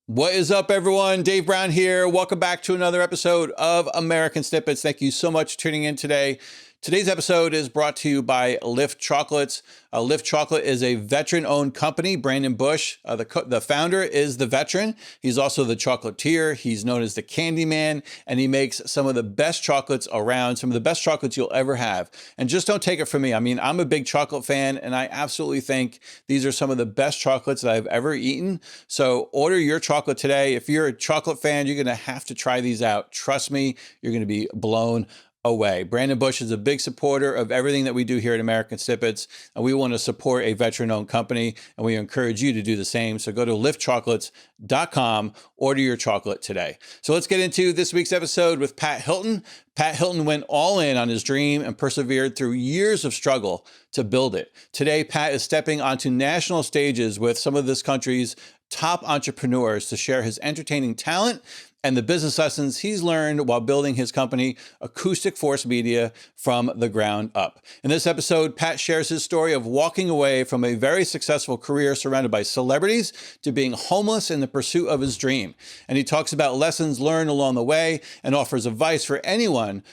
What is up, everyone? Dave Brown here. Welcome back to another episode of American Snippets. Thank you so much for tuning in today. Today's episode is brought to you by Lift Chocolates. Lift Chocolate is a veteran-owned company. Brandon Bush, the founder, is the veteran. He's also the chocolatier. He's known as the Candy Man, and he makes some of the best chocolates around, some of the best chocolates you'll ever have. And just don't take it from me. I mean, I'm a big chocolate fan, and I absolutely think these are some of the best chocolates that I've ever eaten. So order your chocolate today. If you're a chocolate fan, you're going to have to try these out. Trust me, you're going to be blown away. Brandon Bush is a big supporter of everything that we do here at American Snippets, and we want to support a veteran-owned company, and we encourage you to do the same. So go to liftchocolates.com, order your chocolate today. So let's get into this week's episode with Pat Hilton. Pat Hilton went all in on his dream and persevered through years of struggle to build it. Today, Pat is stepping onto national stages with some of this country's top entrepreneurs to share his entertaining talent and the business lessons he's learned while building his company, Acoustic Force Media, from the ground up. In this episode, Pat shares his story of walking away from a very successful career surrounded by celebrities to being homeless in the pursuit of his dream. And he talks about lessons learned along the way and offers advice for anyone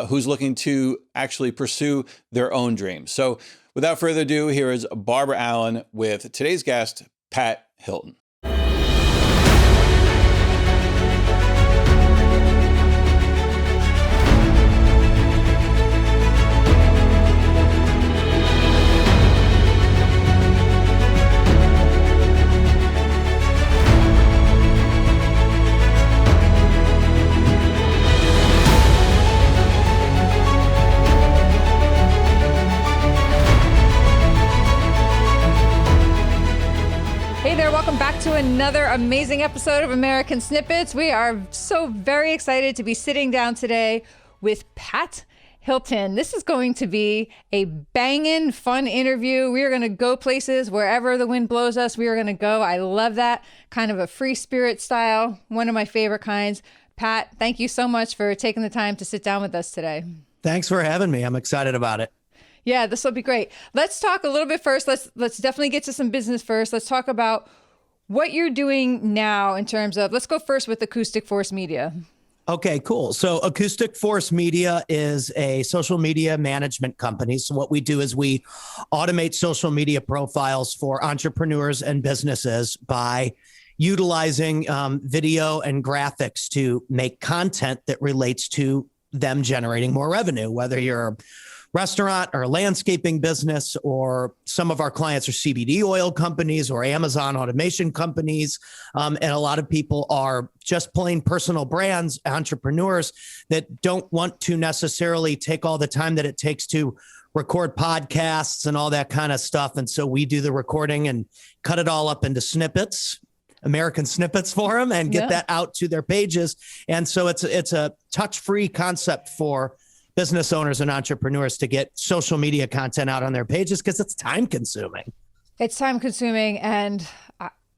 who's looking to actually pursue their own dreams. So without further ado, here is Barbara Allen with today's guest, Pat Hilton. Welcome back to another amazing episode of American Snippets. We are so very excited to be sitting down today with Pat Hilton. This is going to be a banging, fun interview. We are going to go places wherever the wind blows us. We are going to go. I love that kind of a free spirit style, one of my favorite kinds. Pat, thank you so much for taking the time to sit down with us today. Thanks for having me. I'm excited about it. Yeah, this will be great. Let's talk a little bit first. Let's definitely get to some business first. Let's talk about what you're doing now in terms of, let's go first with Acoustic Force Media. Okay, cool. So Acoustic Force Media is a social media management company. So what we do is we automate social media profiles for entrepreneurs and businesses by utilizing video and graphics to make content that relates to them generating more revenue, whether you're restaurant or landscaping business, or some of our clients are CBD oil companies or Amazon automation companies. And a lot of people are just plain personal brands, entrepreneurs that don't want to necessarily take all the time that it takes to record podcasts and all that kind of stuff. And so we do the recording and cut it all up into snippets, American snippets for them, and get that out to their pages. And so it's a touch-free concept for business owners and entrepreneurs to get social media content out on their pages because it's time consuming. It's time consuming and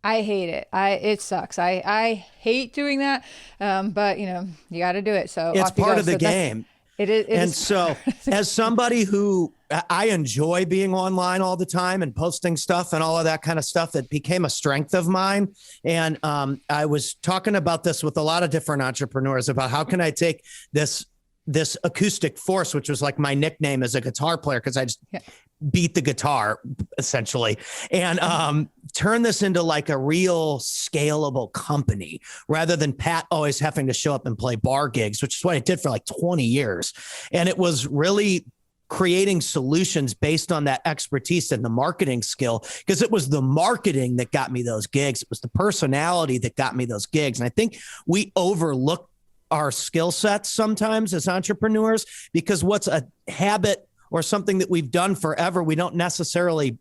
I hate it. It sucks. I hate doing that. But you know, you got to do it. So it's part of the game. It is. And so as somebody who I enjoy being online all the time and posting stuff and all of that kind of stuff, that became a strength of mine. And I was talking about this with a lot of different entrepreneurs about how can I take this Acoustic Force, which was like my nickname as a guitar player, because I just beat the guitar essentially, and turn this into like a real scalable company rather than Pat always having to show up and play bar gigs, which is what I did for like 20 years. And it was really creating solutions based on that expertise and the marketing skill, because it was the marketing that got me those gigs. It was the personality that got me those gigs. And I think we overlook our skill sets sometimes as entrepreneurs, because what's a habit or something that we've done forever, we don't necessarily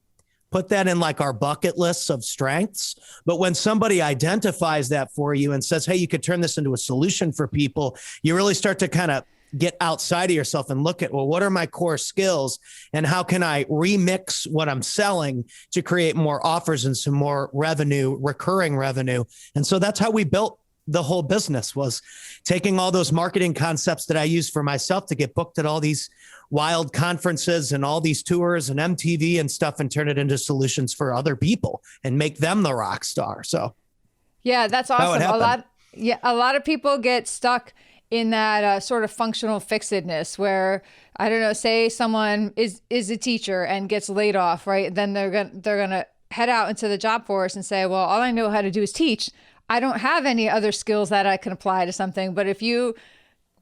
put that in like our bucket lists of strengths. But when somebody identifies that for you and says, hey, you could turn this into a solution for people, you really start to kind of get outside of yourself and look at, well, what are my core skills and how can I remix what I'm selling to create more offers and some more revenue, recurring revenue. And so that's how we built the whole business, was taking all those marketing concepts that I use for myself to get booked at all these wild conferences and all these tours and MTV and stuff, and turn it into solutions for other people and make them the rock star. So Yeah, that's How it awesome. happened. A lot of people get stuck in that sort of functional fixedness where, I don't know, say someone is a teacher and gets laid off, right? Then they're gonna head out into the job force and say, well, all I know how to do is teach. I don't have any other skills that I can apply to something. But if you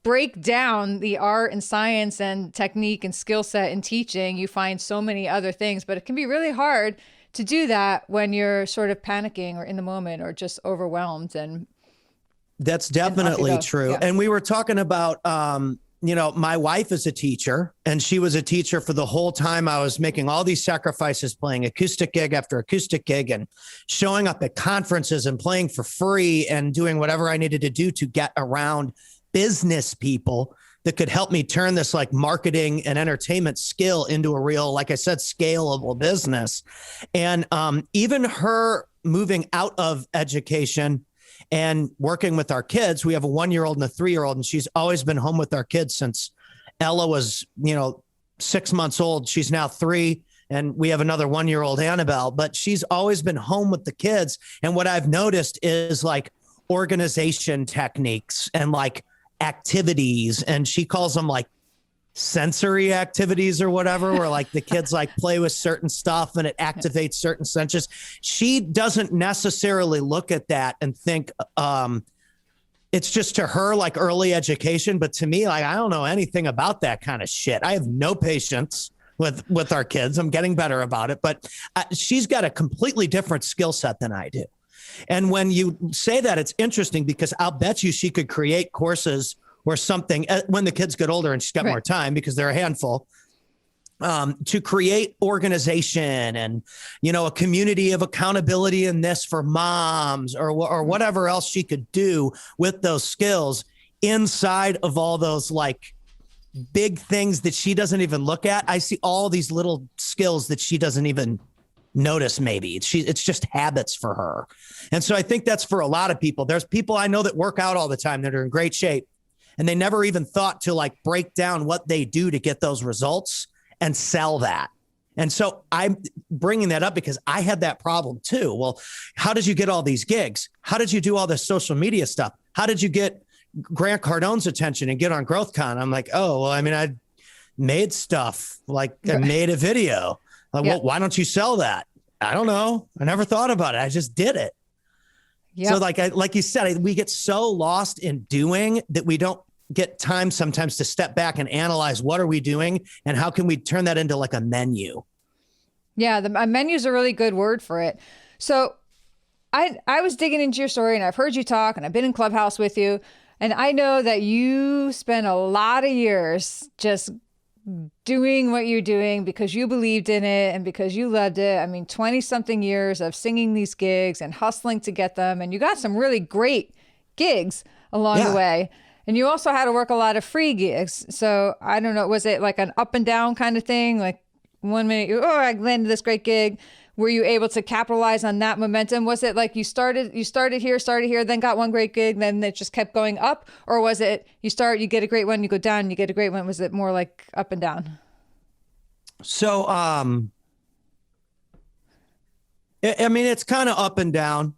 break down the art and science and technique and skill set in teaching, you find so many other things. But it can be really hard to do that when you're sort of panicking or in the moment or just overwhelmed. And That's definitely true. Yeah. And we were talking about, my wife is a teacher, and she was a teacher for the whole time I was making all these sacrifices, playing acoustic gig after acoustic gig and showing up at conferences and playing for free and doing whatever I needed to do to get around business people that could help me turn this like marketing and entertainment skill into a real, like I said, scalable business. And even her moving out of education and working with our kids, we have a 1-year-old and a 3-year-old, and she's always been home with our kids since Ella was, 6 months old. She's now 3, and we have another 1-year-old, Annabelle, but she's always been home with the kids. And what I've noticed is like organization techniques and like activities, and she calls them like sensory activities or whatever, where like the kids like play with certain stuff and it activates certain senses. She doesn't necessarily look at that and think it's just to her like early education, but to me, like, I don't know anything about that kind of shit. I have no patience with our kids. I'm getting better about it, but she's got a completely different skill set than I do. And when you say that, it's interesting because I'll bet you she could create courses or something when the kids get older and she's got more time, because they're a handful, to create organization and, a community of accountability in this for moms or whatever else she could do with those skills inside of all those like big things that she doesn't even look at. I see all these little skills that she doesn't even notice. Maybe it's just habits for her. And so I think that's for a lot of people. There's people I know that work out all the time that are in great shape, and they never even thought to like break down what they do to get those results and sell that. And so I'm bringing that up because I had that problem too. Well, how did you get all these gigs? How did you do all this social media stuff? How did you get Grant Cardone's attention and get on GrowthCon? I'm like, oh, well, I mean, I made stuff, like I made a video. Like, well, why don't you sell that? I don't know. I never thought about it. I just did it. Yep. So like you said, we get so lost in doing that we don't get time sometimes to step back and analyze what are we doing and how can we turn that into like a menu. Yeah, a menu is a really good word for it. So I was digging into your story, and I've heard you talk, and I've been in Clubhouse with you, and I know that you spent a lot of years just doing what you're doing because you believed in it and because you loved it. I mean, 20 something years of singing these gigs and hustling to get them. And you got some really great gigs along the way. And you also had to work a lot of free gigs. So I don't know, was it like an up and down kind of thing? Like 1 minute, I landed this great gig. Were you able to capitalize on that momentum? Was it like you started here, then got one great gig, then it just kept going up? Or was it you get a great one, you go down, you get a great one? Was it more like up and down? So, I mean, it's kind of up and down.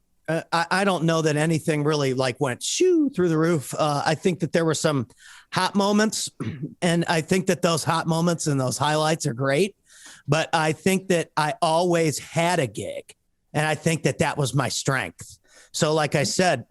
I don't know that anything really like went shoo through the roof. I think that there were some hot moments, and I think that those hot moments and those highlights are great. But I think that I always had a gig, and I think that that was my strength. So like I said,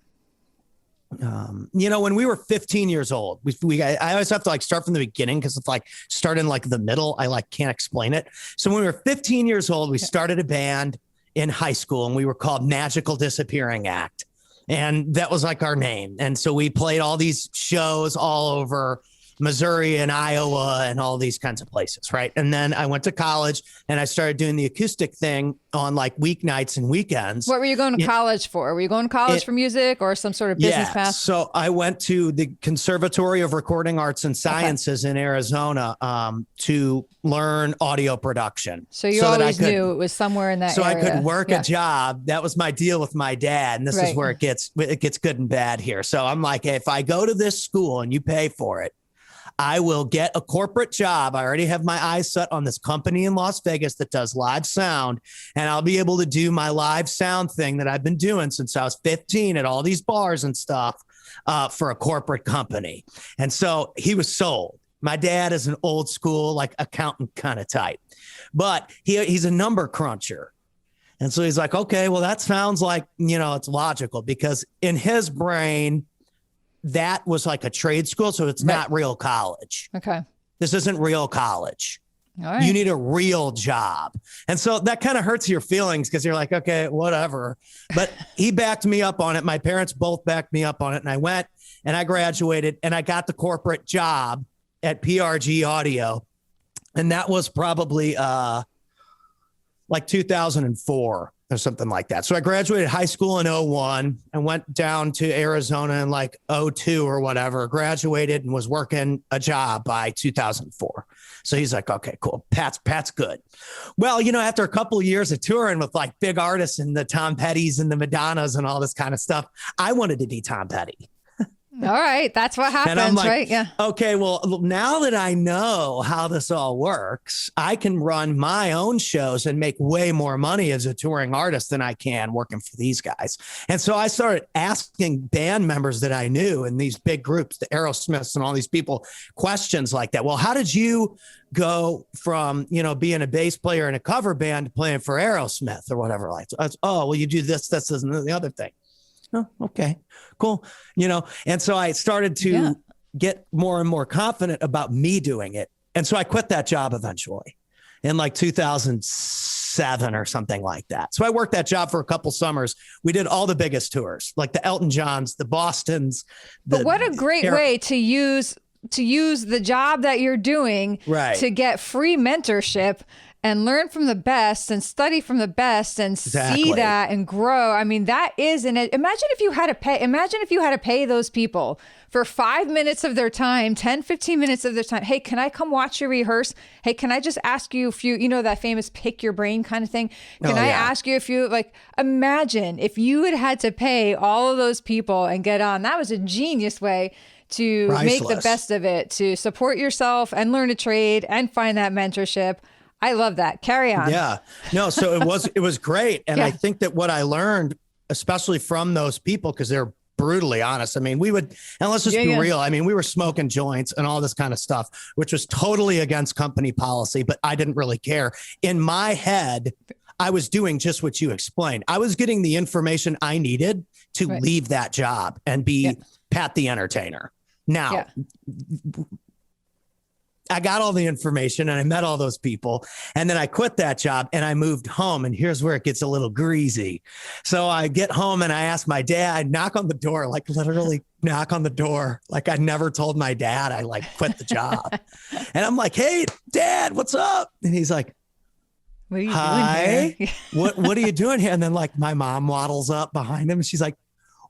when we were 15 years old, I always have to like start from the beginning because it's like start in like the middle. I like can't explain it. So when we were 15 years old, we started a band in high school, and we were called Magical Disappearing Act. And that was like our name. And so we played all these shows all over Missouri and Iowa and all these kinds of places, right? And then I went to college and I started doing the acoustic thing on like weeknights and weekends. What were you going to college for? Were you going to college for music or some sort of business path? So I went to the Conservatory of Recording Arts and Sciences in Arizona to learn audio production. So you always knew it was somewhere in that area. So I could work a job. That was my deal with my dad. And this is where it gets good and bad here. So I'm like, hey, if I go to this school and you pay for it, I will get a corporate job. I already have my eyes set on this company in Las Vegas that does live sound, and I'll be able to do my live sound thing that I've been doing since I was 15 at all these bars and stuff for a corporate company. And so he was sold. My dad is an old school, like accountant kind of type, but he's a number cruncher. And so he's like, okay, well, that sounds like, it's logical, because in his brain, that was like a trade school. So it's not real college. Okay. This isn't real college. All right. You need a real job. And so that kind of hurts your feelings, because you're like, okay, whatever. But he backed me up on it. My parents both backed me up on it. And I went and I graduated and I got the corporate job at PRG Audio. And that was probably like 2004 or something like that. So I graduated high school in 01 and went down to Arizona in like 02 or whatever, graduated and was working a job by 2004. So he's like, okay, cool. Pat's good. Well, after a couple of years of touring with like big artists and the Tom Pettys and the Madonnas and all this kind of stuff, I wanted to be Tom Petty. All right. That's what happens, and I'm like, right? Yeah. Okay, well, now that I know how this all works, I can run my own shows and make way more money as a touring artist than I can working for these guys. And so I started asking band members that I knew in these big groups, the Aerosmiths and all these people, questions like that. Well, how did you go from, being a bass player in a cover band to playing for Aerosmith or whatever? Like, oh, well, you do this, and the other thing. Oh, okay, cool. And so I started to get more and more confident about me doing it. And so I quit that job eventually in like 2007 or something like that. So I worked that job for a couple summers. We did all the biggest tours, like the Elton Johns, the Bostons. But what a great way to use the job that you're doing to get free mentorship and learn from the best and study from the best and see that and grow. I mean, that is imagine if you had to pay those people for 5 minutes of their time, 10, 15 minutes of their time. Hey, can I come watch you rehearse? Hey, can I just ask you a few, that famous pick your brain kind of thing? Can I ask you a few, imagine if you had to pay all of those people and get on. That was a genius way to make the best of it, to support yourself and learn a trade and find that mentorship. I love that. Carry on. Yeah. No, so it was great. And I think that what I learned, especially from those people, because they're brutally honest. I mean, and let's just be real. I mean, we were smoking joints and all this kind of stuff, which was totally against company policy, but I didn't really care. In my head, I was doing just what you explained. I was getting the information I needed to leave that job and be Pat the Entertainer. Now, I got all the information and I met all those people, and then I quit that job and I moved home, and here's where it gets a little greasy. So I get home and I ask my dad, I knock on the door, like literally knock on the door. Like I never told my dad I quit the job. And I'm like, hey, Dad, what's up? And he's like, what are you hi, doing here? what are you doing here? And then my mom waddles up behind him and she's like,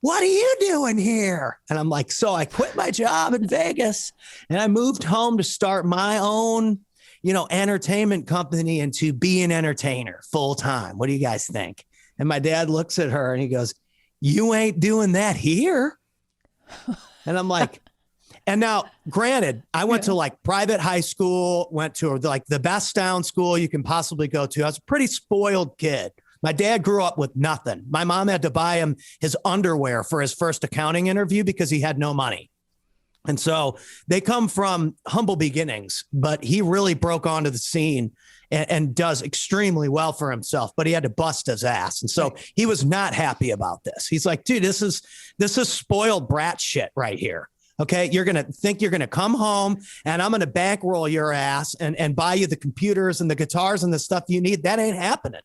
what are you doing here? And I'm like, so I quit my job in Vegas and I moved home to start my own, entertainment company and to be an entertainer full time. What do you guys think? And my dad looks at her and he goes, you ain't doing that here. And I'm like, and now granted, I went to private high school, went to the best sound school you can possibly go to. I was a pretty spoiled kid. My dad grew up with nothing. My mom had to buy him his underwear for his first accounting interview because he had no money. And so they come from humble beginnings, but he really broke onto the scene and does extremely well for himself, but he had to bust his ass. And so he was not happy about this. He's like, dude, this is spoiled brat shit right here. Okay, you're going to think you're going to come home and I'm going to bankroll your ass and buy you the computers and the guitars and the stuff you need. That ain't happening.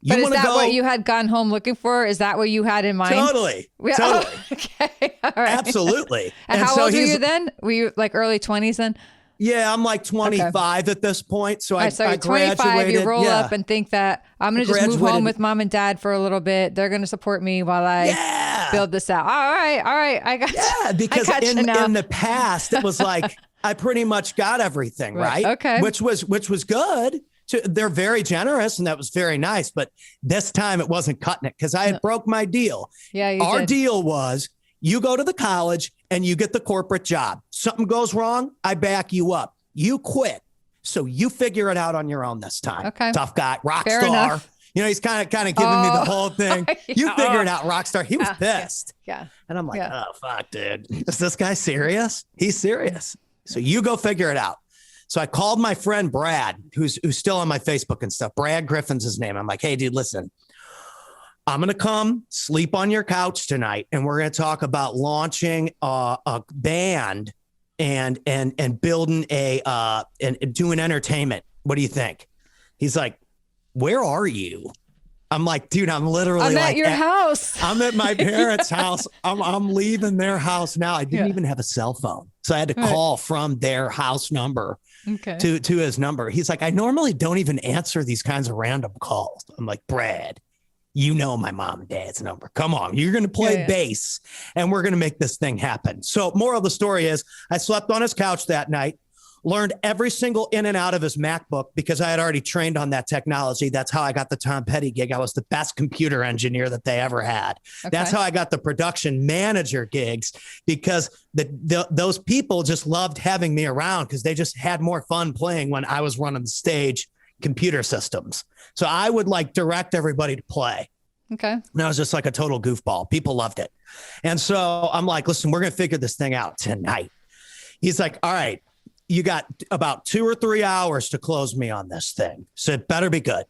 But is that what you had gone home looking for? Is that what you had in mind? Totally. Oh, okay. All right. Absolutely. And how old were you then? Were you early 20s then? Yeah, I'm 25 at this point. So I 25, you roll up and think that I'm going to just move home with mom and dad for a little bit. They're going to support me while I build this out. All right. I got you. Yeah, because in the past, it was like, I pretty much got everything, right? Okay. Which was good. They're very generous and that was very nice. But this time it wasn't cutting it because I had broke my deal. Yeah, Our deal was You go to the college and you get the corporate job. Something goes wrong, I back you up. You quit. So you figure it out on your own this time. Okay. Tough guy, rock Fair star. enough. You know, he's kind of giving me the whole thing. You figure it out, rock star. He was pissed. Yeah. And I'm like, oh, fuck, dude. Is this guy serious? He's serious. So you go figure it out. So I called my friend Brad, who's still on my Facebook and stuff. Brad Griffin's his name. I'm like, hey, dude, listen. I'm going to come sleep on your couch tonight, and we're going to talk about launching a band and building and doing entertainment. What do you think? He's like, where are you? I'm like, dude, I'm literally at your house. I'm at my parents' house. I'm leaving their house now. I didn't even have a cell phone. So I had to call from their house number to his number. He's like, I normally don't even answer these kinds of random calls. I'm like, Brad, you know my mom and dad's number. Come on. You're going to play bass and we're going to make this thing happen. So moral of the story is I slept on his couch that night, learned every single in and out of his MacBook because I had already trained on that technology. That's how I got the Tom Petty gig. I was the best computer engineer that they ever had. Okay. That's how I got the production manager gigs because those people just loved having me around because they just had more fun playing when I was running the stage computer systems. So I would like direct everybody to play. Okay. And I was just like a total goofball. People loved it. And so I'm like, listen, we're going to figure this thing out tonight. He's like, all right, you got about 2 or 3 hours to close me on this thing. So it better be good.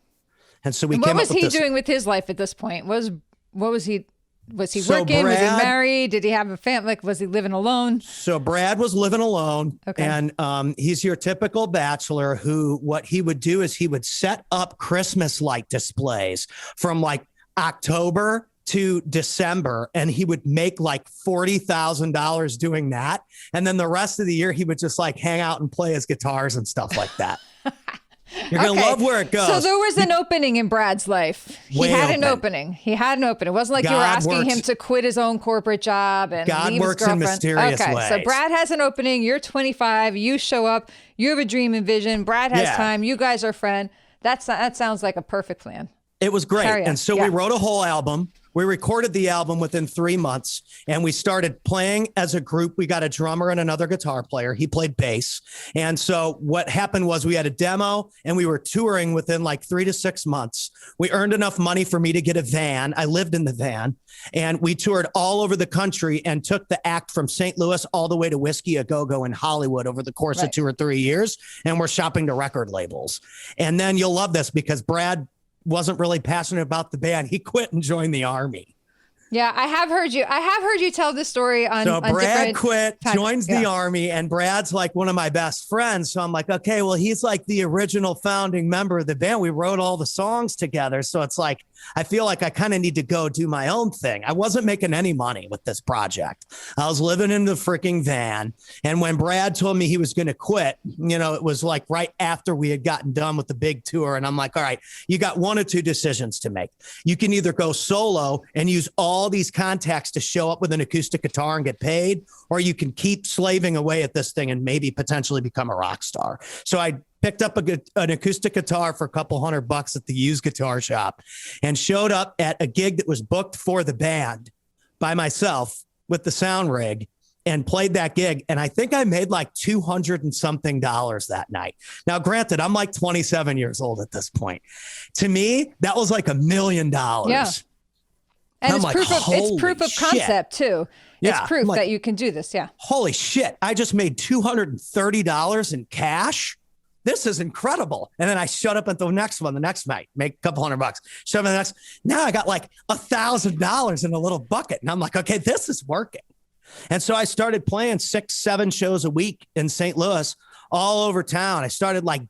And so we came up with this. What was he doing with his life at this point? What was he working? Was he married? Did he have a family? Like, was he living alone? So Brad was living alone. Okay. And he's your typical bachelor who, what he would do is he would set up Christmas light displays from like October to December, and he would make like $40,000 doing that. And then the rest of the year, he would just like hang out and play his guitars and stuff like that. You're going to love where it goes. So there was an opening in Brad's life. He had an opening. It wasn't like you were asking him to quit his own corporate job and God leave works his girlfriend. in mysterious ways. So Brad has an opening. You're 25. You show up. You have a dream and vision. Brad has time. You guys are friends. That sounds like a perfect plan. It was great. And so we wrote a whole album. We recorded the album within 3 months and we started playing as a group. We got a drummer and another guitar player. He played bass. And so what happened was we had a demo and we were touring within like 3 to 6 months. We earned enough money for me to get a van. I lived in the van and we toured all over the country and took the act from St. Louis all the way to Whiskey A Go-Go in Hollywood over the course of 2 or 3 years. And we're shopping to record labels. And then you'll love this because Brad wasn't really passionate about the band. He quit and joined the Army. Yeah, I have heard you tell this story on. So Brad quit, joins the Army, and Brad's like one of my best friends. So I'm like, okay, well, he's like the original founding member of the band. We wrote all the songs together. So it's like, I feel like I kind of need to go do my own thing. I wasn't making any money with this project. I was living in the freaking van. And when Brad told me he was going to quit, you know, it was like right after we had gotten done with the big tour. And I'm like, all right, you got 1 or 2 decisions to make. You can either go solo and use all these contacts to show up with an acoustic guitar and get paid, or you can keep slaving away at this thing and maybe potentially become a rock star. So I picked up an acoustic guitar for a couple $100 at the used guitar shop and showed up at a gig that was booked for the band by myself with the sound rig and played that gig. And I think I made like $200 and something that night. Now, granted, I'm like 27 years old at this point. To me, that was like $1 million. Yeah. And it's proof of concept too. Yeah. It's proof that you can do this. Yeah. Holy shit. I just made $230 in cash. This is incredible. And then I showed up at the next night, make a couple $100. Showed up at the next. Now I got like $1,000 in a little bucket. And I'm like, okay, this is working. And so I started playing 6-7 shows a week in St. Louis, all over town. I started like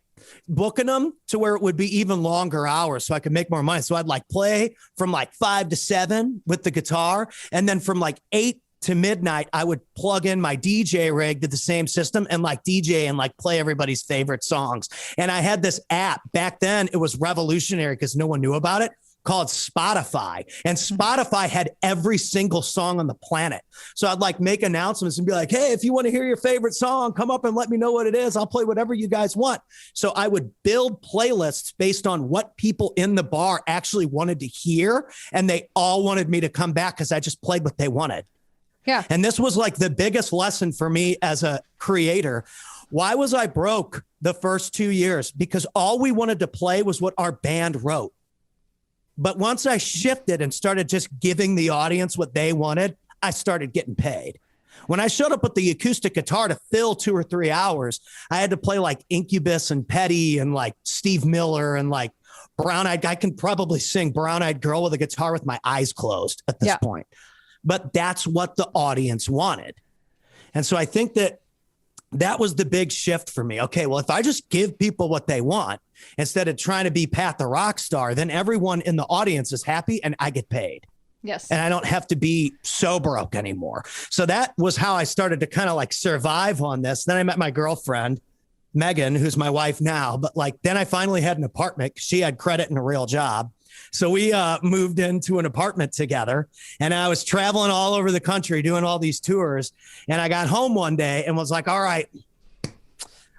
booking them to where it would be even longer hours so I could make more money. So I'd like play from like 5 to 7 with the guitar. And then from like 8 to midnight, I would plug in my DJ rig to the same system and like DJ and like play everybody's favorite songs. And I had this app back then. It was revolutionary because no one knew about it, called Spotify. And Spotify had every single song on the planet. So I'd like make announcements and be like, hey, if you want to hear your favorite song, come up and let me know what it is. I'll play whatever you guys want. So I would build playlists based on what people in the bar actually wanted to hear. And they all wanted me to come back because I just played what they wanted. Yeah. And this was like the biggest lesson for me as a creator. Why was I broke the first 2 years? Because all we wanted to play was what our band wrote. But once I shifted and started just giving the audience what they wanted, I started getting paid. When I showed up with the acoustic guitar to fill 2 or 3 hours, I had to play like Incubus and Petty and like Steve Miller and like Brown Eyed. I can probably sing Brown Eyed Girl with a guitar with my eyes closed at this point. But that's what the audience wanted. And so I think that was the big shift for me. Okay, well, if I just give people what they want instead of trying to be Pat the rock star, then everyone in the audience is happy and I get paid. Yes. And I don't have to be so broke anymore. So that was how I started to kind of like survive on this. Then I met my girlfriend, Megan, who's my wife now. But like, then I finally had an apartment. She had credit and a real job. So we moved into an apartment together, and I was traveling all over the country doing all these tours. And I got home one day and was like, all right,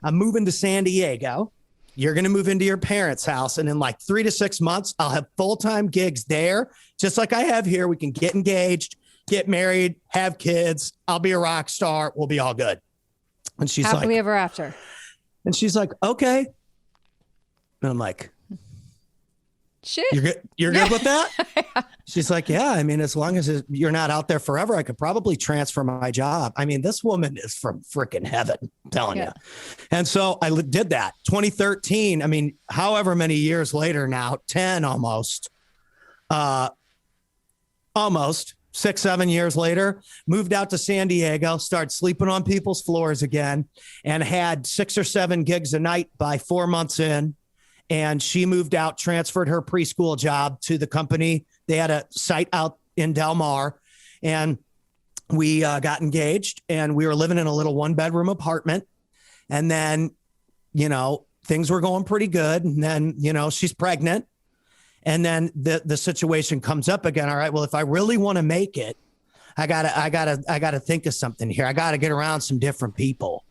I'm moving to San Diego. You're going to move into your parents' house. And in like 3 to 6 months, I'll have full-time gigs there, just like I have here. We can get engaged, get married, have kids. I'll be a rock star. We'll be all good. And she's happily like, ever after. And she's like, okay. And I'm like, shit. You're good with that? She's like, yeah. I mean, as long as you're not out there forever, I could probably transfer my job. I mean, this woman is from freaking heaven, I'm telling you. And so I did that. 2013. I mean, however many years later now, 10 almost 6, 7 years later, moved out to San Diego, started sleeping on people's floors again, and had 6 or 7 gigs a night by 4 months in. And she moved out, transferred her preschool job to the company. They had a site out in Del Mar, and we got engaged, and we were living in a little 1-bedroom apartment. And then, things were going pretty good. And then, she's pregnant. And then the situation comes up again. All right, well, if I really want to make it, I gotta think of something here. I gotta get around some different people.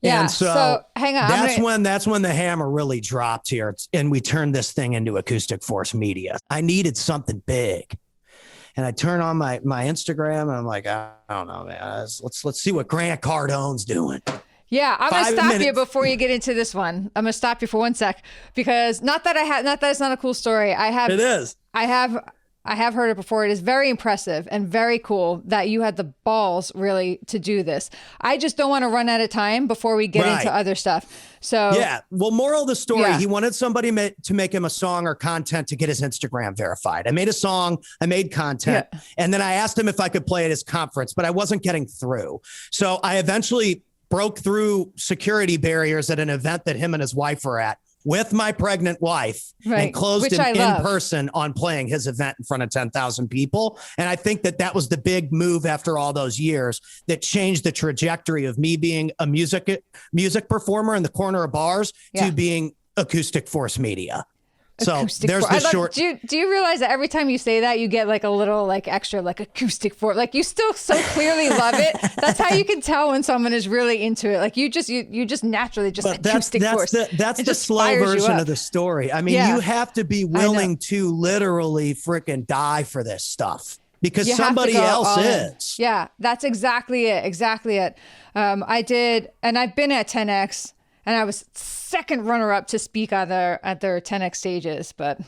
Yeah. And so hang on. That's when the hammer really dropped here, and we turned this thing into Acoustic Force Media. I needed something big, and I turn on my Instagram, and I'm like, I don't know, man. Let's see what Grant Cardone's doing. Yeah, I'm gonna stop you before you get into this one. I'm gonna stop you for 1 sec, because not that it's not a cool story. It is. I have heard it before. It is very impressive and very cool that you had the balls really to do this. I just don't want to run out of time before we get into other stuff. So yeah, well, moral of the story, he wanted somebody to make him a song or content to get his Instagram verified. I made a song, I made content, and then I asked him if I could play at his conference, but I wasn't getting through. So I eventually broke through security barriers at an event that him and his wife were at with my pregnant wife, and closed him in person on playing his event in front of 10,000 people. And I think that was the big move after all those years that changed the trajectory of me being a music performer in the corner of bars to being Acoustic Force Media. So there's the short. Do you realize that every time you say that, you get like a little like extra like acoustic force? Like you still so clearly love it. That's how you can tell when someone is really into it. Like you just naturally just acoustic force. That's the slow version of the story. I mean, you have to be willing to literally freaking die for this stuff because somebody else is. Yeah, that's exactly it. Exactly it. I did, and I've been at 10X. And I was second runner-up to speak at their 10X stages, but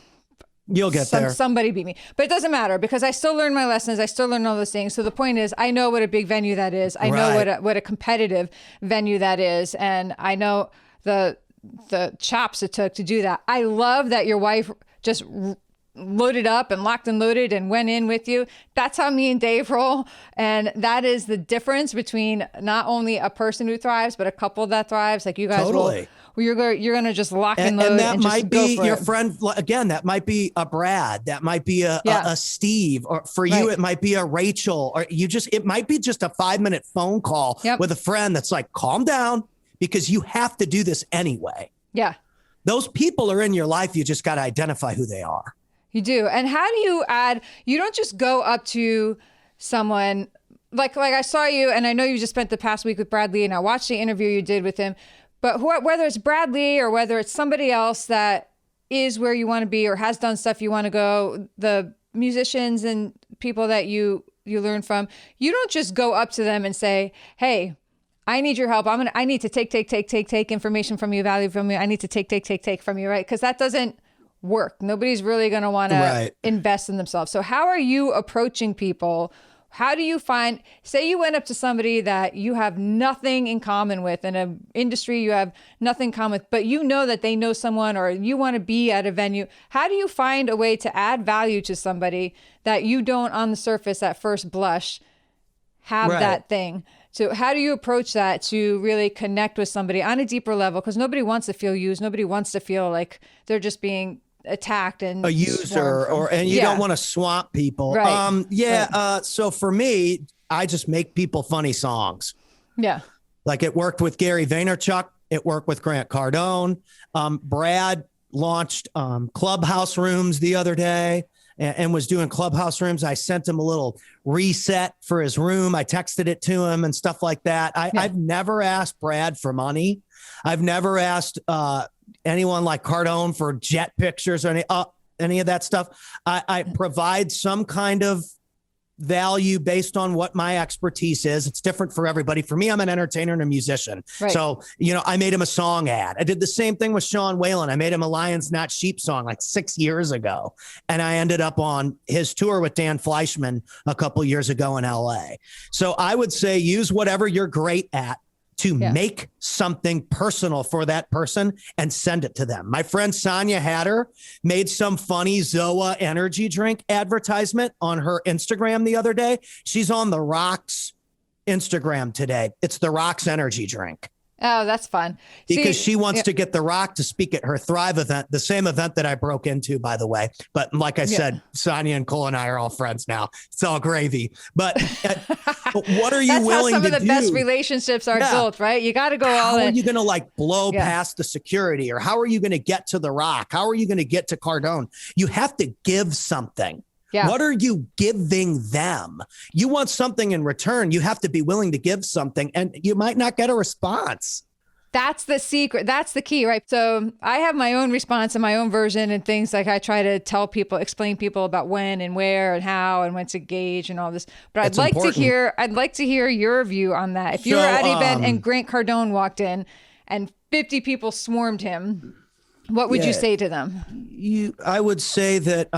you'll get there. Somebody beat me. But it doesn't matter because I still learn my lessons. I still learn all those things. So the point is, I know what a big venue that is. I know what a competitive venue that is. And I know the chops it took to do that. I love that your wife just loaded up and locked and loaded and went in with you. That's how me and Dave roll. And that is the difference between not only a person who thrives, but a couple that thrives. Like you guys you're going to just lock and load. And that and might be your friend. Again, that might be a Brad. That might be a Steve. Or for you, it might be a Rachel. Or it might be just a 5-minute phone call with a friend that's like, calm down because you have to do this anyway. Yeah. Those people are in your life. You just got to identify who they are. You do. And how do you you don't just go up to someone like I saw you, and I know you just spent the past week with Bradley, and I watched the interview you did with him, but whether it's Bradley or whether it's somebody else that is where you want to be or has done stuff you want to go, the musicians and people that you you learn from, you don't just go up to them and say, hey, I need your help. I need to take information from you, value from you. I need to take from you, right? Because that doesn't work. Nobody's really going to want to invest in themselves. So how are you approaching people? How do you find, say you went up to somebody that you have nothing in common with, in an industry you have nothing in common with, but you know that they know someone or you want to be at a venue. How do you find a way to add value to somebody that you don't on the surface at first blush have that thing? So how do you approach that to really connect with somebody on a deeper level? Because nobody wants to feel used. Nobody wants to feel like they're just being attacked and a user and you don't want to swamp people. Right. So for me, I just make people funny songs. Yeah. Like it worked with Gary Vaynerchuk. It worked with Grant Cardone. Brad launched Clubhouse rooms the other day and was doing Clubhouse rooms. I sent him a little reset for his room. I texted it to him and stuff like that. I've never asked Brad for money. I've never asked anyone like Cardone for jet pictures or any of that stuff. I provide some kind of value based on what my expertise is. It's different for everybody. For me, I'm an entertainer and a musician. Right. So, I made him a song ad. I did the same thing with Sean Whalen. I made him a Lions Not Sheep song like 6 years ago. And I ended up on his tour with Dan Fleischman a couple years ago in LA. So I would say use whatever you're great at to make something personal for that person and send it to them. My friend Sonia Hatter made some funny Zoa energy drink advertisement on her Instagram the other day. She's on The Rock's Instagram today. It's The Rock's energy drink. Oh, that's fun. Because she wants to get The Rock to speak at her Thrive event, the same event that I broke into, by the way. But like I said, Sonia and Cole and I are all friends now. It's all gravy. But what are you willing to do? That's how some of the best relationships are built, right? You got to go all in. How are you going to like blow past the security? Or how are you going to get to The Rock? How are you going to get to Cardone? You have to give something. Yeah. What are you giving them? You want something in return. You have to be willing to give something, and you might not get a response. That's the secret. That's the key, right? So I have my own response and my own version and things like I try to tell people, explain people about when and where and how and when to engage and all this. But I'd like to hear your view on that. If you were at an event and Grant Cardone walked in and 50 people swarmed him, what would you say to them? I would say that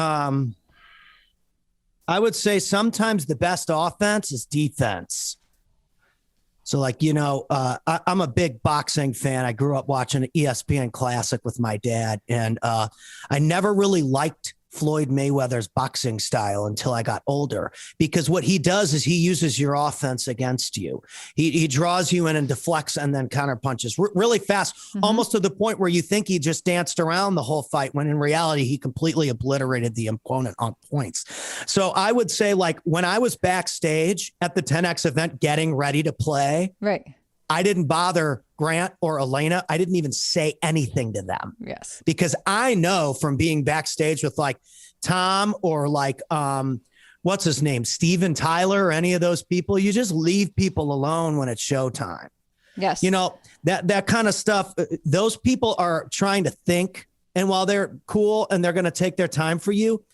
sometimes the best offense is defense. So like, I'm a big boxing fan. I grew up watching an ESPN Classic with my dad. And I never really liked Floyd Mayweather's boxing style until I got older, because what he does is he uses your offense against you. He draws you in and deflects and then counter punches really fast, almost to the point where you think he just danced around the whole fight, when in reality, he completely obliterated the opponent on points. So I would say, like, when I was backstage at the 10X event getting ready to play, right, I didn't bother Grant or Elena. I didn't even say anything to them. Yes. Because I know from being backstage with like Tom or like, what's his name? Steven Tyler or any of those people, you just leave people alone when it's showtime. Yes. That kind of stuff. Those people are trying to think. And while they're cool and they're going to take their time for you,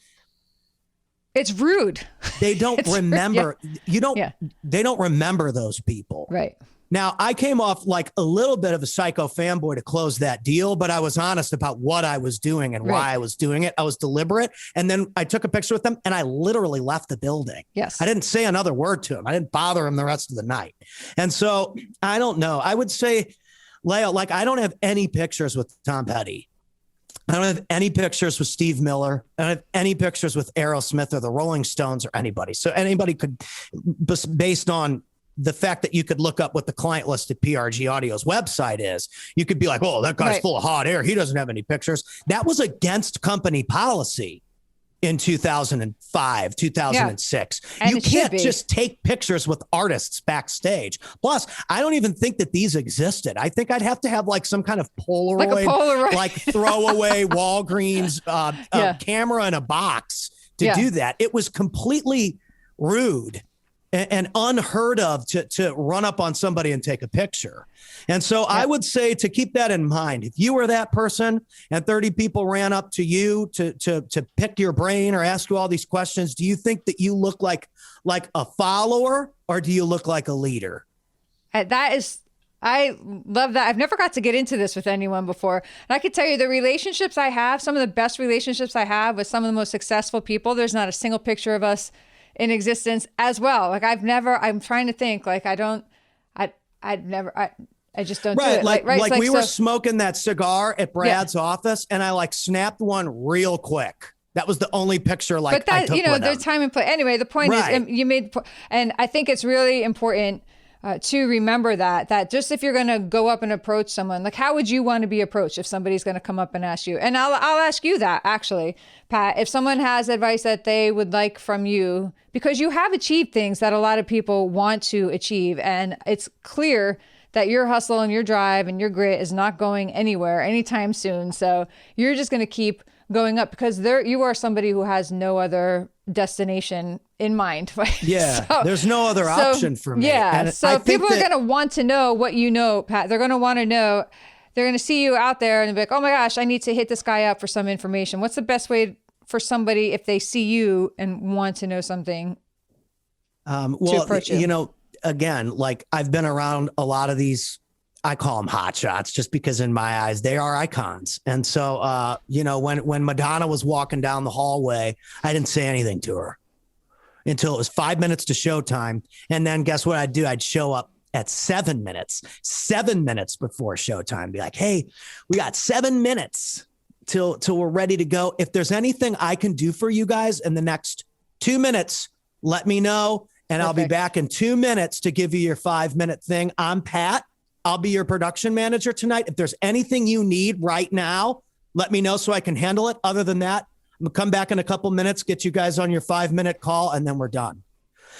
it's rude. They don't remember. They don't remember those people. Right. Now, I came off like a little bit of a psycho fanboy to close that deal, but I was honest about what I was doing and why I was doing it. I was deliberate. And then I took a picture with them and I literally left the building. Yes. I didn't say another word to him. I didn't bother him the rest of the night. And so I don't know. I would say, Leo, like, I don't have any pictures with Tom Petty. I don't have any pictures with Steve Miller. I don't have any pictures with Aerosmith or the Rolling Stones or anybody. So anybody could, based on the fact that you could look up what the client list at PRG Audio's website is, you could be like, oh, that guy's full of hot air. He doesn't have any pictures. That was against company policy in 2005, 2006. Yeah. You can't just take pictures with artists backstage. Plus, I don't even think that these existed. I think I'd have to have like some kind of Polaroid, like throwaway Walgreens camera in a box to do that. It was completely rude and unheard of to run up on somebody and take a picture. And so I would say to keep that in mind. If you were that person and 30 people ran up to you to pick your brain or ask you all these questions, do you think that you look like a follower or do you look like a leader? I love that. I've never got to get into this with anyone before. And I could tell you the relationships I have, some of the best relationships I have with some of the most successful people, there's not a single picture of us in existence as well. Like I'm trying to think, like I just don't do it. Like we were smoking that cigar at Brad's office and I snapped one real quick. That was the only picture but that, I took there's time and place. Anyway, the point is you made, and I think it's really important to remember that just if you're going to go up and approach someone, like how would you want to be approached if somebody's going to come up and ask you? And I'll ask you that actually, Pat, if someone has advice that they would like from you, because you have achieved things that a lot of people want to achieve. And it's clear that your hustle and your drive and your grit is not going anywhere anytime soon. So you're just going to keep going up because you are somebody who has no other destination in mind. Yeah, so, there's no other option for me. Yeah, and so people are going to want to know what you know, Pat. They're going to want to know. They're going to see you out there and be like, oh my gosh, I need to hit this guy up for some information. What's the best way for somebody if they see you and want to know something to approach you? Again, I've been around a lot of these, I call them hot shots just because in my eyes, they are icons. And so, when Madonna was walking down the hallway, I didn't say anything to her until it was 5 minutes to showtime. And then guess what I'd do? I'd show up at 7 minutes before showtime, be like, hey, we got 7 minutes till we're ready to go. If there's anything I can do for you guys in the next 2 minutes, let me know. And Perfect. I'll be back in 2 minutes to give you your 5-minute thing. I'm Pat. I'll be your production manager tonight. If there's anything you need right now, let me know so I can handle it. Other than that, I'm gonna come back in a couple minutes, get you guys on your 5-minute call, and then we're done.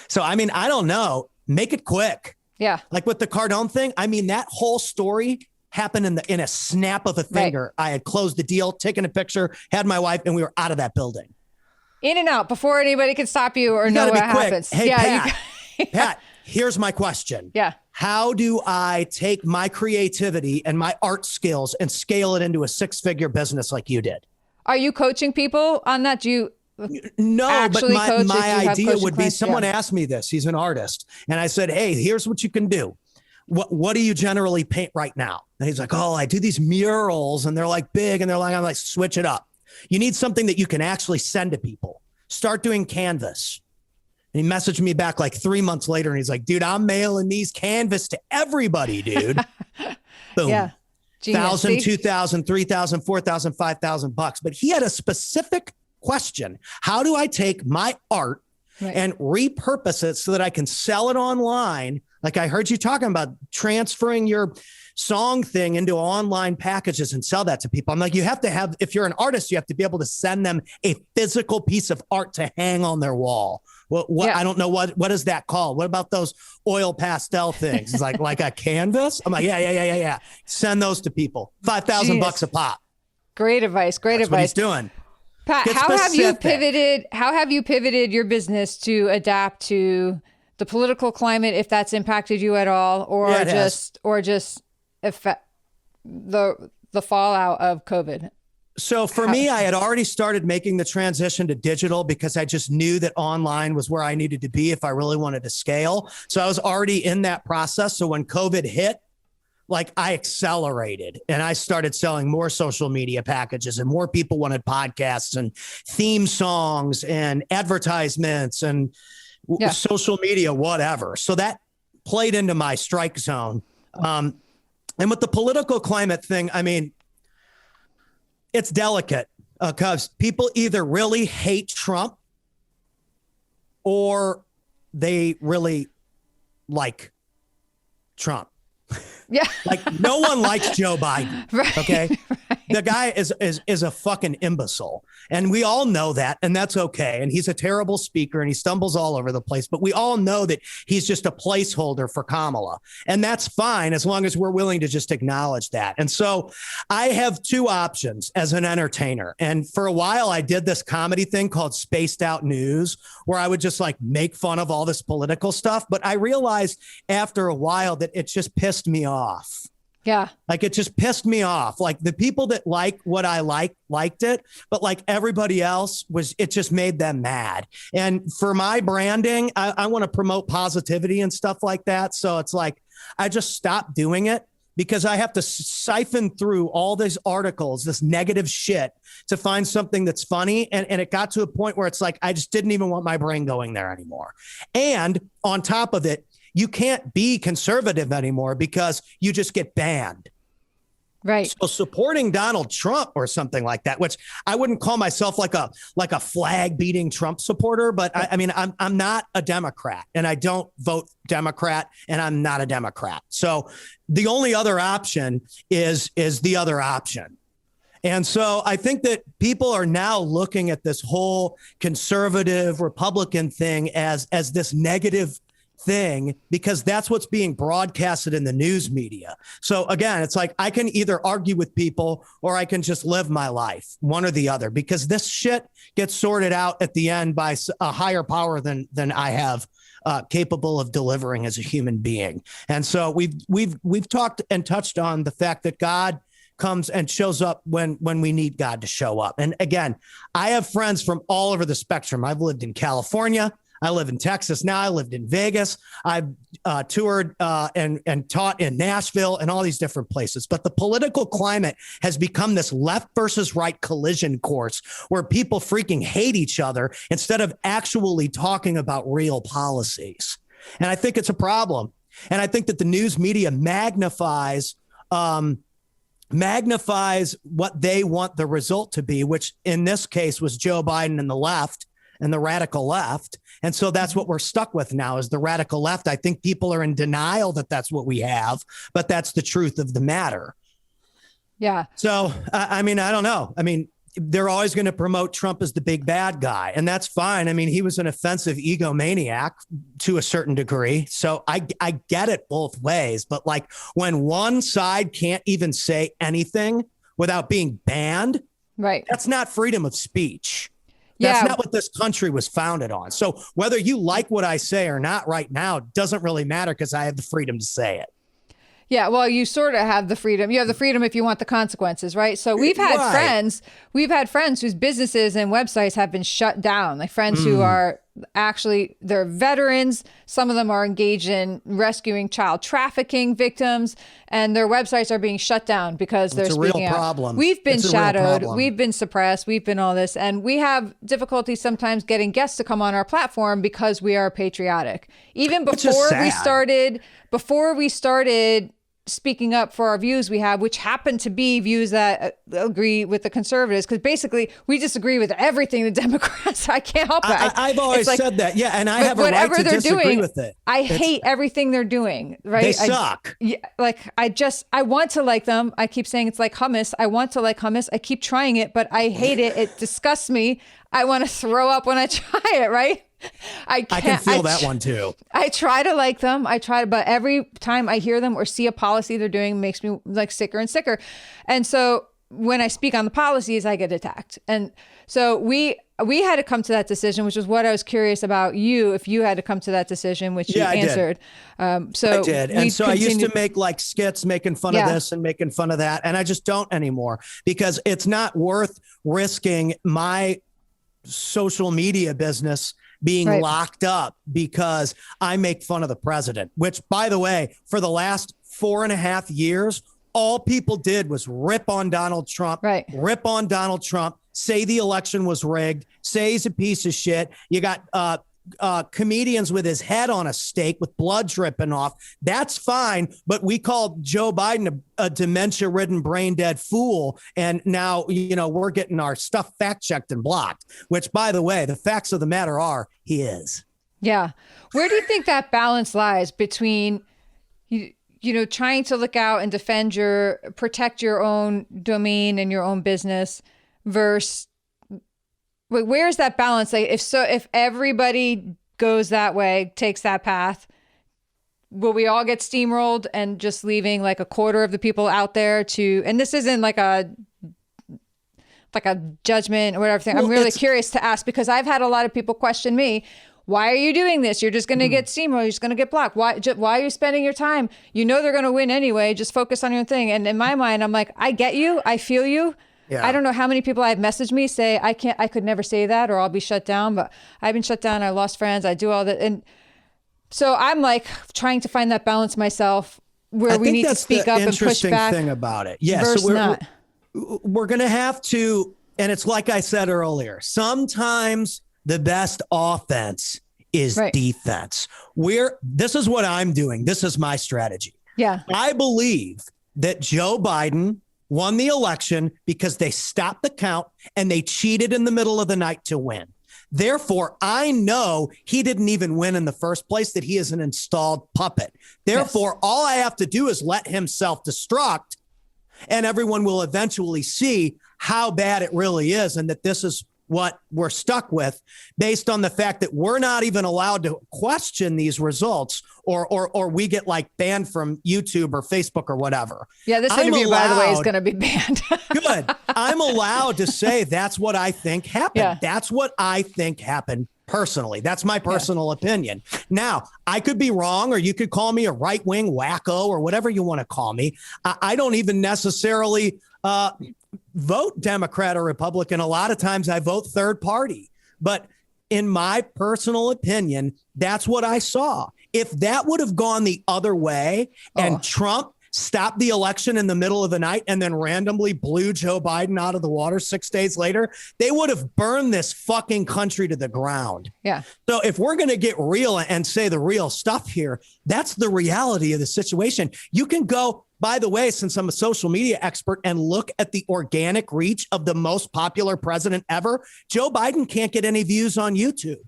So, I don't know. Make it quick. Yeah. Like with the Cardone thing, that whole story happened in a snap of a finger. Right. I had closed the deal, taken a picture, had my wife, and we were out of that building. In and out before anybody could stop you or know what happens. Hey, Pat, Pat, here's my question. Yeah. How do I take my creativity and my art skills and scale it into a 6-figure business like you did? Are you coaching people on that? No, but my idea would be someone asked me this. He's an artist. And I said, hey, here's what you can do. What do you generally paint right now? And he's like, oh, I do these murals and they're big and I'm like, switch it up. You need something that you can actually send to people. Start doing canvas. And he messaged me back 3 months later and he's like, dude, I'm mailing these canvas to everybody, dude. Boom. Yeah. Genius. $1,000, $2,000, $3,000, $4,000, $5,000. But he had a specific question. How do I take my art and repurpose it so that I can sell it online? Like I heard you talking about transferring your song thing into online packages and sell that to people. I'm like, you have to have, if you're an artist, you have to be able to send them a physical piece of art to hang on their wall. I don't know what is that called? What about those oil pastel things? It's like a canvas. I'm like, yeah. Send those to people. $5,000 a pop. Great advice. That's advice. What he's doing. Pat, how have you pivoted your business to adapt to the political climate, if that's impacted you at all, or just effect the fallout of COVID? So for me, I had already started making the transition to digital because I just knew that online was where I needed to be if I really wanted to scale. So I was already in that process. So when COVID hit, I accelerated and I started selling more social media packages and more people wanted podcasts and theme songs and advertisements and social media, whatever. So that played into my strike zone. And with the political climate thing, it's delicate because people either really hate Trump or they really like Trump. Yeah. Like no one likes Joe Biden. Right. Okay. Right. The guy is a fucking imbecile. And we all know that. And that's okay. And he's a terrible speaker and he stumbles all over the place. But we all know that he's just a placeholder for Kamala. And that's fine as long as we're willing to just acknowledge that. And so I have two options as an entertainer. And for a while, I did this comedy thing called Spaced Out News, where I would just like make fun of all this political stuff. But I realized after a while that it just pissed me off. Yeah. Like it just pissed me off. Like the people that like what I liked it, but like everybody else it just made them mad. And for my branding, I want to promote positivity and stuff like that. So it's like, I just stopped doing it because I have to siphon through all these articles, this negative shit to find something that's funny. And it got to a point where it's like, I just didn't even want my brain going there anymore. And on top of it, you can't be conservative anymore because you just get banned. Right. So supporting Donald Trump or something like that, which I wouldn't call myself like a flag beating Trump supporter, but I mean, I'm not a Democrat and I don't vote Democrat and I'm not a Democrat. So the only other option is the other option. And so I think that people are now looking at this whole conservative Republican thing as this negative thing because that's what's being broadcasted in the news media. So again, it's like I can either argue with people or I can just live my life, one or the other, because this shit gets sorted out at the end by a higher power than I have capable of delivering as a human being. And so we've talked and touched on the fact that God comes and shows up when we need God to show up. And again, I have friends from all over the spectrum. I've lived in California. I live in Texas now. I lived in Vegas. I've toured and taught in Nashville and all these different places. But the political climate has become this left versus right collision course where people freaking hate each other instead of actually talking about real policies. And I think it's a problem. And I think that the news media magnifies what they want the result to be, which in this case was Joe Biden and the left and the radical left. And so that's what we're stuck with now is the radical left. I think people are in denial that that's what we have, but that's the truth of the matter. Yeah. So, I mean, I don't know. I mean, they're always going to promote Trump as the big bad guy, and that's fine. I mean, he was an offensive egomaniac to a certain degree. So I get it both ways. But like when one side can't even say anything without being banned, right, that's not freedom of speech. Yeah. That's not what this country was founded on. So whether you like what I say or not right now doesn't really matter because I have the freedom to say it. Yeah, well, you sort of have the freedom. You have the freedom if you want the consequences, right? So we've had friends whose businesses and websites have been shut down. Like friends who are actually, they're veterans. Some of them are engaged in rescuing child trafficking victims, and their websites are being shut down because they're speaking out. Problem. We've been it's shadowed. We've been suppressed. We've been all this. And we have difficulty sometimes getting guests to come on our platform because we are patriotic. Even before we started speaking up for our views we have, which happen to be views that agree with the conservatives, because basically we disagree with everything the Democrats. I can't help it. I've always said that. Yeah, and I have a right to disagree with it. I hate everything they're doing. Right? They suck. I want to like them. I keep saying it's like hummus. I want to like hummus. I keep trying it, but I hate it. It disgusts me. I want to throw up when I try it. Right? I can feel that one too. I try to like them. But every time I hear them or see a policy they're doing makes me like sicker and sicker. And so when I speak on the policies, I get attacked. And so we had to come to that decision, which is what I was curious about you, if you had to come to that decision, which you answered. So I did. And so I used to make like skits making fun of this and making fun of that. And I just don't anymore because it's not worth risking my social media business being locked up because I make fun of the president, which, by the way, for the last 4.5 years, all people did was rip on Donald Trump, say the election was rigged, say he's a piece of shit. You got comedians with his head on a stake with blood dripping off. That's fine. But we called Joe Biden a dementia-ridden, brain-dead fool. And now, we're getting our stuff fact-checked and blocked, which, by the way, the facts of the matter are he is. Yeah. Where do you think that balance lies between, trying to look out and protect your own domain and your own business versus where's that balance? Like if everybody goes that way, takes that path, will we all get steamrolled and just leaving like a quarter of the people out there and this isn't like a judgment or whatever thing. I'm really curious to ask because I've had a lot of people question me. Why are you doing this? You're just going to get steamrolled. You're just going to get blocked. Why are you spending your time? They're going to win anyway. Just focus on your thing. And in my mind, I'm like, I get you. I feel you. Yeah. I don't know how many people have messaged me say, I could never say that or I'll be shut down, but I've been shut down. I lost friends. I do all that. And so I'm like trying to find that balance myself where we need to speak up and push back. Thing about it. Yeah. So we're going to have to, and it's like I said earlier, sometimes the best offense is defense. This is what I'm doing. This is my strategy. Yeah. I believe that Joe Biden won the election because they stopped the count and they cheated in the middle of the night to win. Therefore, I know he didn't even win in the first place, that he is an installed puppet. Therefore, all I have to do is let him self-destruct and everyone will eventually see how bad it really is and that this is what we're stuck based on the fact that we're not even allowed to question these results or we get like banned from YouTube or Facebook or whatever. Yeah, this interview, by the way, is going to be banned. Good. I'm allowed to say that's what I think happened. Yeah. That's what I think happened personally. That's my personal opinion. Now, I could be wrong, or you could call me a right-wing wacko or whatever you want to call me. I don't even necessarily vote Democrat or Republican. A lot of times I vote third party. But in my personal opinion, that's what I saw. If that would have gone the other way and Trump stopped the election in the middle of the night and then randomly blew Joe Biden out of the water 6 days later, they would have burned this fucking country to the ground. Yeah. So if we're going to get real and say the real stuff here, that's the reality of the situation. You can go, by the way, since I'm a social media expert, and look at the organic reach of the most popular president ever. Joe Biden can't get any views on YouTube.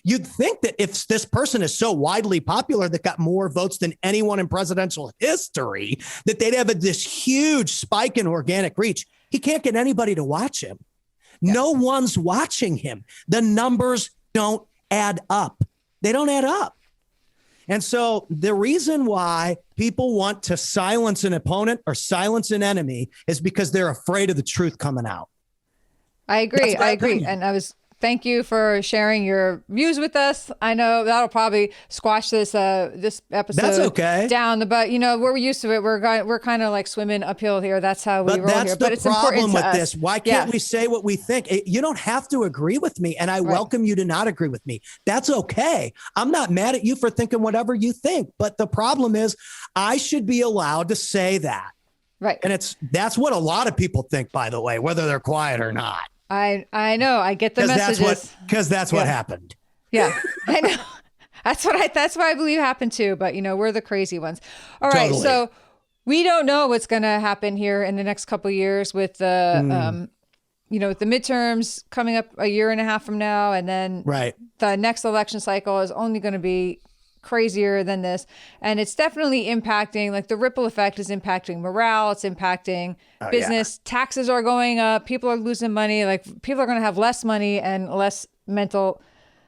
You'd think that if this person is so widely popular that got more votes than anyone in presidential history, that they'd have this huge spike in organic reach. He can't get anybody to watch him. Yeah. No one's watching him. The numbers don't add up. They don't add up. And so the reason why people want to silence an opponent or silence an enemy is because they're afraid of the truth coming out. I agree. And thank you for sharing your views with us. I know that'll probably squash this episode down. But we're used to it. We're kind of like swimming uphill here. That's how we roll here. But it's important to us. This. Why can't we say what we think? You don't have to agree with me, and I welcome you to not agree with me. That's okay. I'm not mad at you for thinking whatever you think. But the problem is, I should be allowed to say that. Right. And that's what a lot of people think, by the way, whether they're quiet or not. I know. I get the messages. Because that's what happened. Yeah, I know. That's what I believe happened too. But we're the crazy ones. All right. Totally. So we don't know what's going to happen here in the next couple of years with the, with the midterms coming up a year and a half from now, and then the next election cycle is only going to be crazier than this. And it's definitely impacting, like the ripple effect is impacting morale. It's impacting business. Yeah. Taxes are going up. People are losing money. Like people are going to have less money and less mental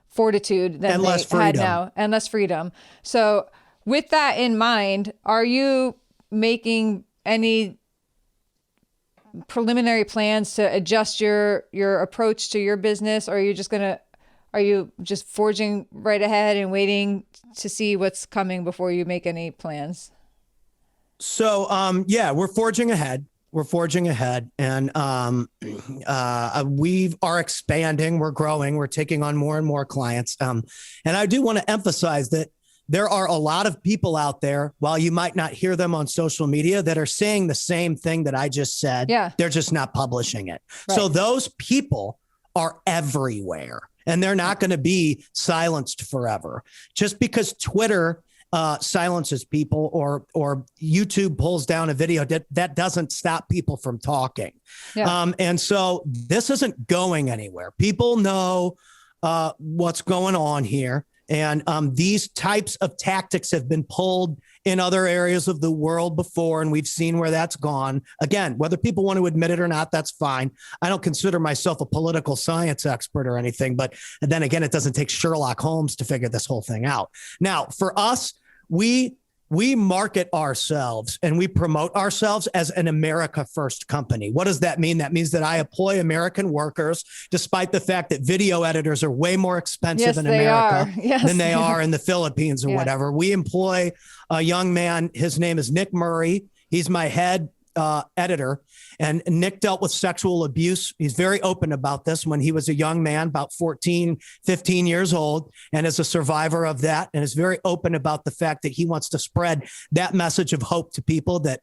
fortitude than they had now, and less freedom. So with that in mind, are you making any preliminary plans to adjust your approach to your business? Or are you just forging right ahead and waiting to see what's coming before you make any plans? So, we're forging ahead. And we are expanding. We're growing. We're taking on more and more clients. And I do want to emphasize that there are a lot of people out there, while you might not hear them on social media, that are saying the same thing that I just said. Yeah. They're just not publishing it. Right. So those people are everywhere. And they're not going to be silenced forever. Just because Twitter silences people or YouTube pulls down a video, that doesn't stop people from talking. Yeah. And so this isn't going anywhere. People know what's going on here. And these types of tactics have been pulled in other areas of the world before, and we've seen where that's gone. Again, whether people want to admit it or not, that's fine. I don't consider myself a political science expert or anything, but then again, it doesn't take Sherlock Holmes to figure this whole thing out. Now, for us, we market ourselves and we promote ourselves as an America First company. What does that mean? That means that I employ American workers, despite the fact that video editors are way more expensive in America than they are in the Philippines or whatever. We employ a young man. His name is Nick Murray. He's my head editor. And Nick dealt with sexual abuse. He's very open about this when he was a young man, about 14, 15 years old, and is a survivor of that, and is very open about the fact that he wants to spread that message of hope to people, that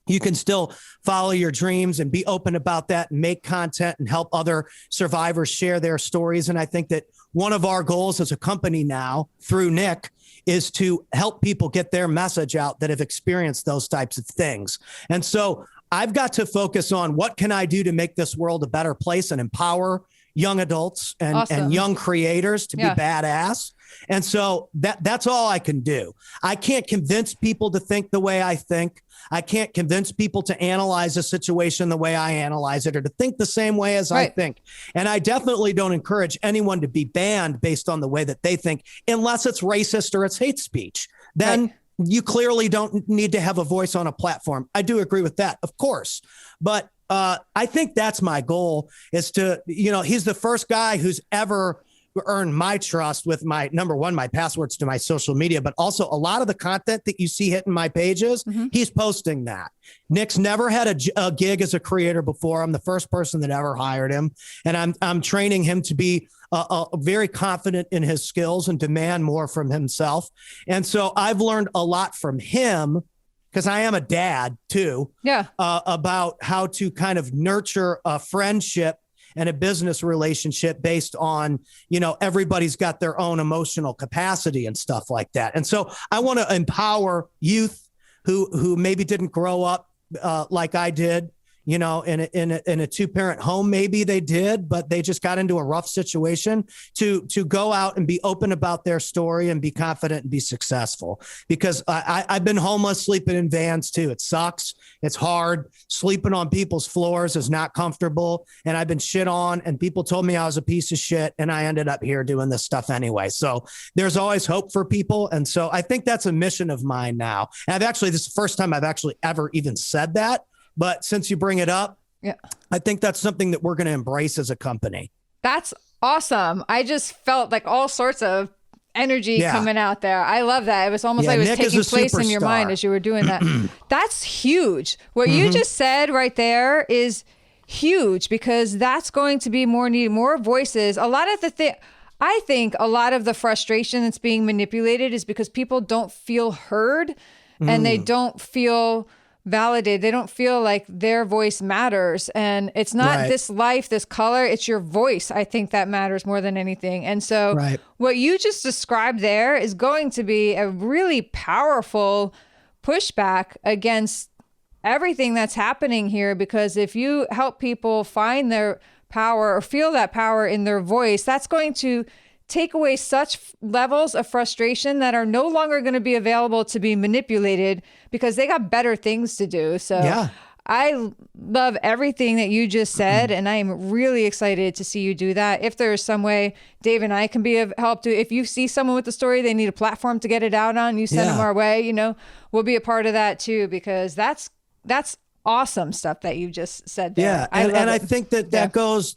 you can still follow your dreams and be open about that and make content and help other survivors share their stories. And I think that one of our goals as a company now, through Nick, is to help people get their message out that have experienced those types of things. And so I've got to focus on what can I do to make this world a better place and empower young adults and young creators to be badass. And so that's all I can do. I can't convince people to think the way I think. I can't convince people to analyze a situation the way I analyze it or to think the same way as I think. And I definitely don't encourage anyone to be banned based on the way that they think, unless it's racist or it's hate speech. Then you clearly don't need to have a voice on a platform. I do agree with that, of course. But I think that's my goal, is to, he's the first guy who's ever earned my trust with my, number one, my passwords to my social media, but also a lot of the content that you see hitting my pages, he's posting that. Nick's never had a gig as a creator before. I'm the first person that ever hired him. And I'm training him to be very confident in his skills and demand more from himself. And so I've learned a lot from him, because I am a dad too, about how to kind of nurture a friendship and a business relationship based on, everybody's got their own emotional capacity and stuff like that. And so I want to empower youth who maybe didn't grow up like I did, in a two-parent home. Maybe they did, but they just got into a rough situation, to go out and be open about their story and be confident and be successful. Because I've been homeless, sleeping in vans too. It sucks. It's hard. Sleeping on people's floors is not comfortable. And I've been shit on, and people told me I was a piece of shit, and I ended up here doing this stuff anyway. So there's always hope for people. And so I think that's a mission of mine now. And this is the first time I've actually ever even said that. But since you bring it up, I think that's something that we're going to embrace as a company. That's awesome. I just felt like all sorts of energy coming out there. I love that. It was almost like it was taking place in your mind as you were doing that. That's huge. What you just said right there is huge, because that's going to be more needed, more voices. A lot of I think a lot of the frustration that's being manipulated is because people don't feel heard and they don't feel validated. They don't feel like their voice matters. And it's not this life, this color, it's your voice. I think that matters more than anything. And so what you just described there is going to be a really powerful pushback against everything that's happening here, because if you help people find their power or feel that power in their voice, that's going to take away such levels of frustration that are no longer going to be available to be manipulated, because they got better things to do. So I love everything that you just said, and I am really excited to see you do that. If there's some way Dave and I can be of help to, if you see someone with a story, they need a platform to get it out on, you send them our way, we'll be a part of that too, because that's awesome stuff that you just said there. Yeah. And I think that goes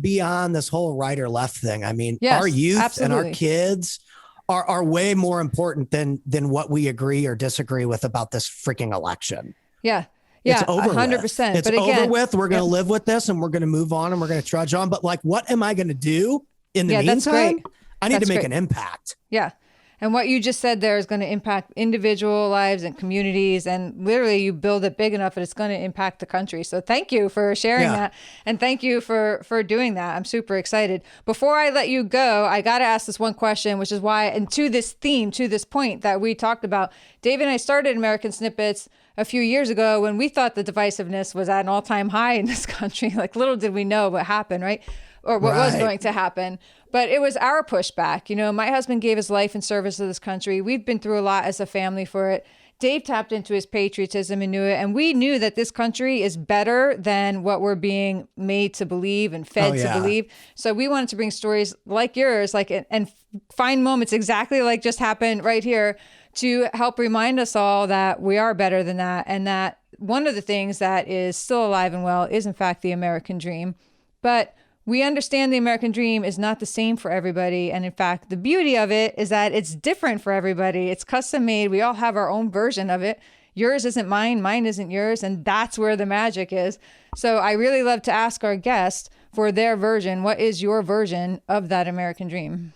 beyond this whole right or left thing. I mean, our youth and our kids are way more important than what we agree or disagree with about this freaking election. Yeah. It's over 100%. It's over with. We're going to live with this, and we're going to move on, and we're going to trudge on. But what am I going to do in the meantime? I need to make an impact. Yeah. And what you just said there is going to impact individual lives and communities. And literally you build it big enough that it's going to impact the country. So thank you for sharing that. And thank you for doing that. I'm super excited. Before I let you go, I got to ask this one question, which is why, and to this theme, to this point that we talked about, Dave and I started American Snippets a few years ago when we thought the divisiveness was at an all-time high in this country. Like, little did we know what happened, right? or what was Right. going to happen. But it was our pushback. You know, my husband gave his life in service to this country. We've been through a lot as a family for it. Dave tapped into his patriotism and knew it. And we knew that this country is better than what we're being made to believe and fed to believe. So we wanted to bring stories like yours, and find moments exactly like just happened right here to help remind us all that we are better than that. And that one of the things that is still alive and well is in fact the American dream. But we understand the American dream is not the same for everybody. And in fact, the beauty of it is that it's different for everybody. It's custom made. We all have our own version of it. Yours isn't mine. Mine isn't yours. And that's where the magic is. So I really love to ask our guests for their version. What is your version of that American dream?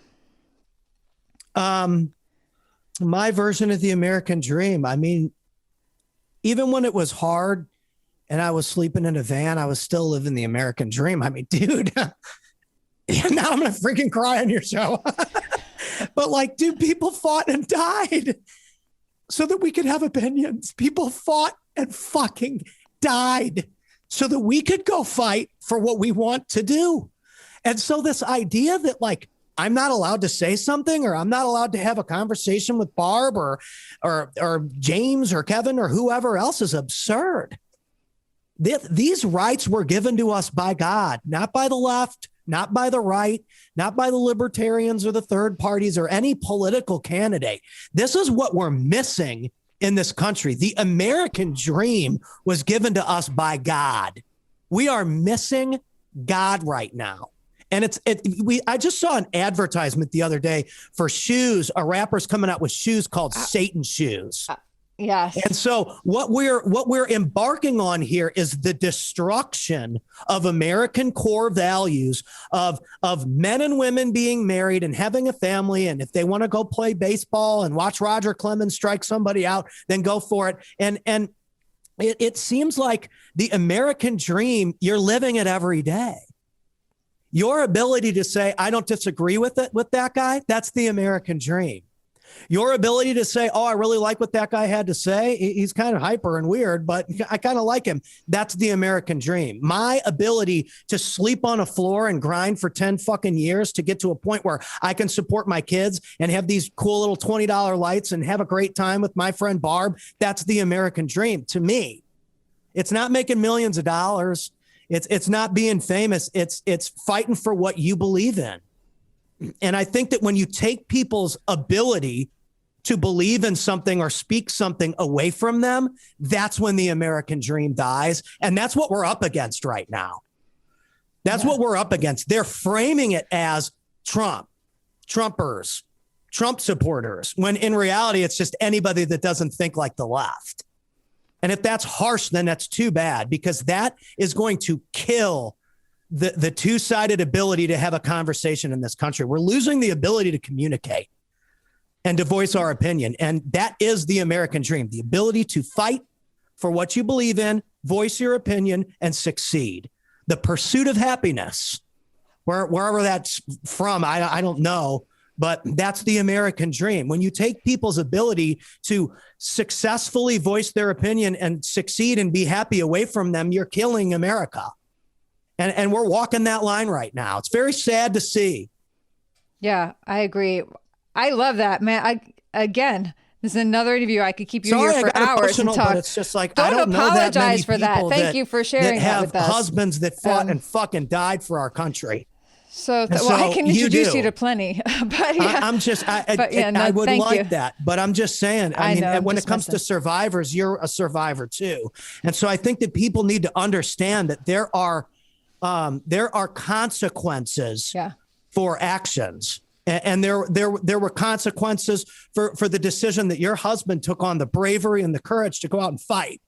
My version of the American dream. I mean, even when it was hard, and I was sleeping in a van, I was still living the American dream. I mean, dude, now I'm going to freaking cry on your show. But like, dude, people fought and died so that we could have opinions. People fought and fucking died so that we could go fight for what we want to do. And so this idea that like, I'm not allowed to say something, or I'm not allowed to have a conversation with Barb or James or Kevin or whoever else is absurd. These rights were given to us by God, not by the left, not by the right, not by the libertarians or the third parties or any political candidate. This is what we're missing in this country. The American dream was given to us by God. We are missing God right now. And I just saw an advertisement the other day for shoes. A rapper's coming out with shoes called Satan shoes. Yes. And so what we're embarking on here is the destruction of American core values of men and women being married and having a family. And if they want to go play baseball and watch Roger Clemens strike somebody out, then go for it. And it seems like the American dream, you're living it every day. Your ability to say, I don't disagree with that guy, that's the American dream. Your ability to say, oh, I really like what that guy had to say. He's kind of hyper and weird, but I kind of like him. That's the American dream. My ability to sleep on a floor and grind for 10 fucking years to get to a point where I can support my kids and have these cool little $20 lights and have a great time with my friend Barb. That's the American dream to me. It's not making millions of dollars. It's not being famous. It's fighting for what you believe in. And I think that when you take people's ability to believe in something or speak something away from them, that's when the American dream dies. And that's what we're up against right now. That's what we're up against. They're framing it as Trump, Trumpers, Trump supporters, when in reality, it's just anybody that doesn't think like the left. And if that's harsh, then that's too bad, because that is going to kill the two-sided ability to have a conversation in this country. We're losing the ability to communicate and to voice our opinion. And that is the American dream, the ability to fight for what you believe in, voice your opinion, and succeed. The pursuit of happiness, wherever that's from, I don't know, but that's the American dream. When you take people's ability to successfully voice their opinion and succeed and be happy away from them, you're killing America. And we're walking that line right now. It's very sad to see. Yeah, I agree. I love that, man. Again, this is another interview. I could keep you here for hours and talk. But it's just like, don't I don't know that many apologize for that. Thank you for sharing that with us. Have husbands that fought and fucking died for our country. So I can introduce you to plenty. But yeah. I would like you. that. But I'm just saying, I mean, know, when it comes to survivors, you're a survivor too. And so I think that people need to understand that there are consequences for actions. And there were consequences for the decision that your husband took on, the bravery and the courage to go out and fight.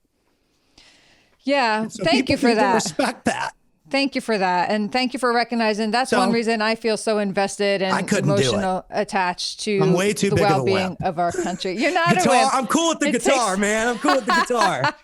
Yeah. So thank you for that. Respect that. Thank you for that. And thank you for recognizing that's one reason I feel so invested and emotional attached to the well-being of our country. You're not a wimp. I'm cool with the guitar, man. I'm cool with the guitar.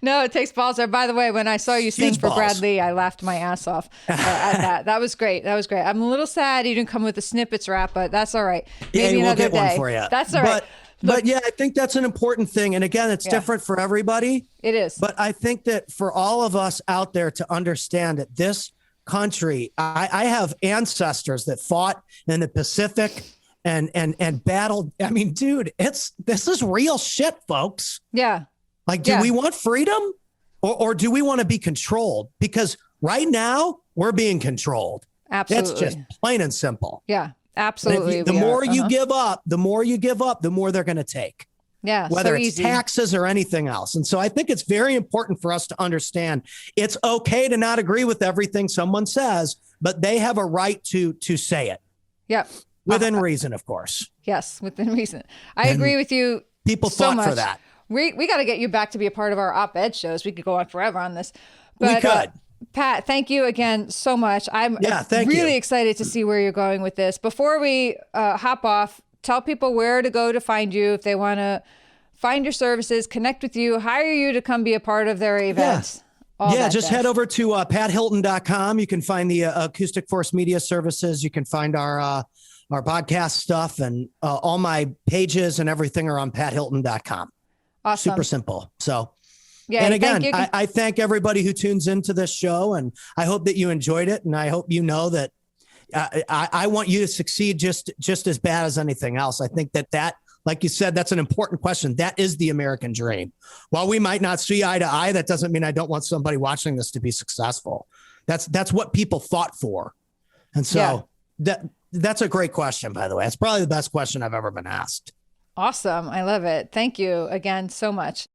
No, it takes balls there. By the way, when I saw you sing for Brad Lee, I laughed my ass off at that. That was great. I'm a little sad you didn't come with the snippets rap, but that's all right. Maybe we'll another get day. one for you. That's all right. But yeah, I think that's an important thing. And again, it's different for everybody. It is. But I think that for all of us out there to understand that this country. I have ancestors that fought in the Pacific and battled. I mean, dude, this is real shit, folks. Yeah. Like, do we want freedom or do we want to be controlled? Because right now we're being controlled. Absolutely. That's just plain and simple. Yeah, absolutely. The more you give up, the more they're going to take. Yeah. Whether so it's easy. taxes or anything else. And so I think it's very important for us to understand it's okay to not agree with everything someone says, but they have a right to say it. Yep. Within reason, of course. Yes, within reason. I agree with you. People so fought much for that. We got to get you back to be a part of our op-ed shows. We could go on forever on this. But, we could. Pat, thank you again so much. I'm thank really you. excited to see where you're going with this. Before we hop off, tell people where to go to find you if they want to find your services, connect with you, hire you to come be a part of their events. Just head over to pathilton.com. You can find the Acoustic Force Media services. You can find our podcast stuff, and all my pages and everything are on pathilton.com. Awesome. Super simple. So, yeah. And again, I thank everybody who tunes into this show, and I hope that you enjoyed it. And I hope you know that I want you to succeed just as bad as anything else. I think that, like you said, that's an important question. That is the American dream. While we might not see eye to eye, that doesn't mean I don't want somebody watching this to be successful. That's what people fought for. And so that's a great question, by the way. It's probably the best question I've ever been asked. Awesome. I love it. Thank you again so much.